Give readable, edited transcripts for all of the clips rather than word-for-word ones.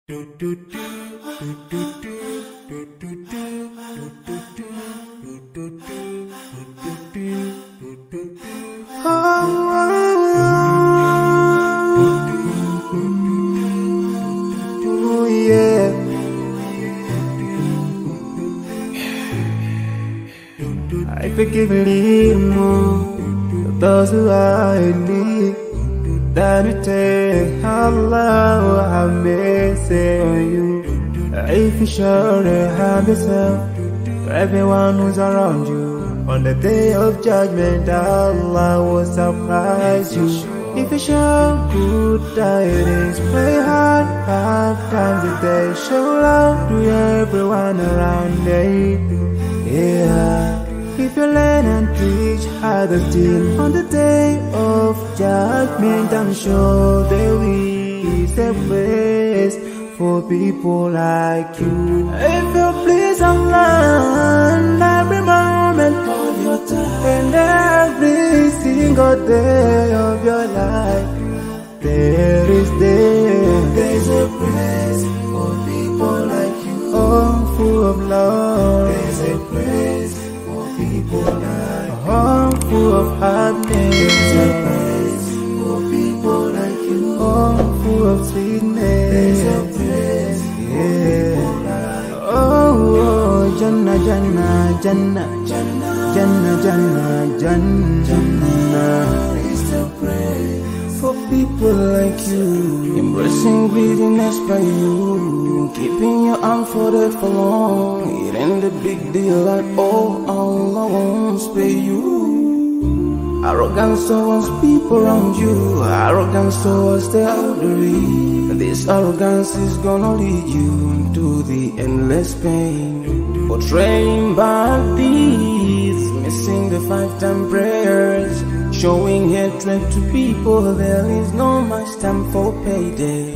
I forgive and leave more those who are in need. That you take Allah have mercy on you. If you surely have yourself to everyone who's around you, on the day of judgment Allah will surprise you. If you show good tidings, pray hard 5 times a day. Show love to everyone around you. Yeah. If you learn and teach others still, on the day of judgment I'm sure there is a place for people like you. If you please Allah every moment of your time and every single day of your life, there's a place for people like you. Oh, full of love. There's a place people like oh, full of happiness. There's a place for people like you. Oh, full of sweetness. There's a place for people like you. Oh, Jannah, Jannah, Jannah, Jannah, Jannah, Jannah, Jannah is the place for people like you. Embracing greediness by you, keeping your arm folded for long. It ain't a big deal at all. Allah won't spare you. Arrogance towards people around you, arrogance towards the elderly. This arrogance is gonna lead you into the endless pain. Portraying bad deeds, missing the 5-time prayers, showing hatred to people. There is no much time for payday.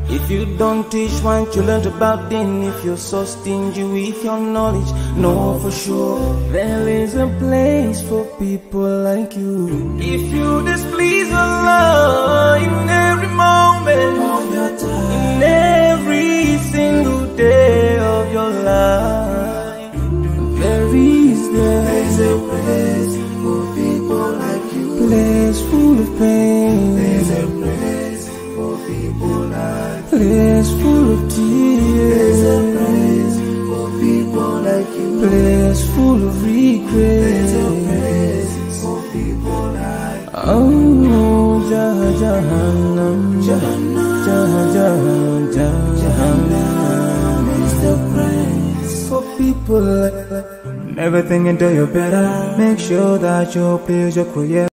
If you don't teach what you learned about them, if you're so stingy with your knowledge, know for sure there is a place for people like you. If you displease Allah in every moment of your time, in every single day of your life, there's a place for people like you. Place full of pain. There's a place for people like you. Place full of tears. There's a place for people like you. Place full of regret. There's a place for people like you. Oh, Jahannam, Jahannam, Jahannam is the place for people like you. Never think until you're better. Make sure that you please your creator.